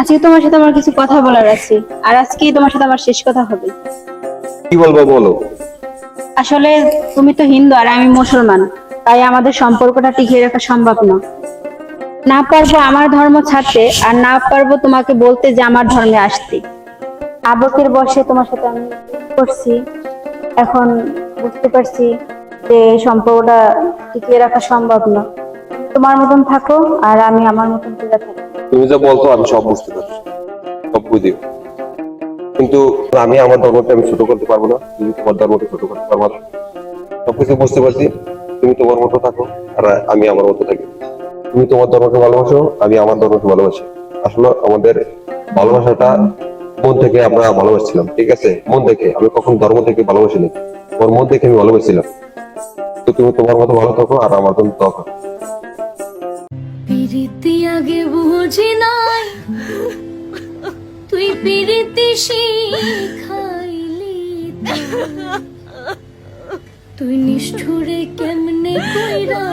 আজকে তোমার সাথে আমার কিছু কথা বলার আছে, আর আজকেই তোমার সাথে আমার শেষ কথা হবে। কি বলবো বলো। আসলে তুমি তো হিন্দু আর আমি মুসলমান, তাই আমাদের সম্পর্কটা টিকিয়ে রাখা সম্ভব না। না পারবো আমার ধর্ম ছাড়তে, আর না পারবো তোমাকে বলতে যে আমার ধর্মে আসতে। আবেগের বশে তোমার সাথে আমি করছি। এখন বুঝতে পারছি যে সম্পর্কটা টিকিয়ে রাখা সম্ভব না। তোমার মতন থাকো আর আমি আমার মতন করে থাকি। তুমি যা বলছো আমি সব বুঝতে পারছি, সব বুঝি, কিন্তু আমি আমার ধর্মকে আমি ছোট করতে পারবো না, তুমি তোমার ধর্মকে ছোট করতে পারবো না। সবকিছু বুঝতে পারছি। তুমি তোমার মতো থাকো আর আমি আমার মতো থাকি। তুমি তোমার ধর্মকে ভালোবাসো, আমি আমার ধর্মকে ভালোবাসি। আসলে আমাদের ভালোবাসাটা মন থেকে আমরা ভালোবাসছিলাম, ঠিক আছে? মন থেকে, আমি কখন ধর্ম থেকে ভালোবাসিনি, তোমার মন থেকে আমি ভালোবাসছিলাম। তো তুমি তোমার মতো ভালো থাকো আর আমার জন্য দোয়া করো। পিরিতি আগে বুঝি নাই, তুই পিরিতি শিখাইলি, তুই নিষ্ঠুরে কেমনে কইরা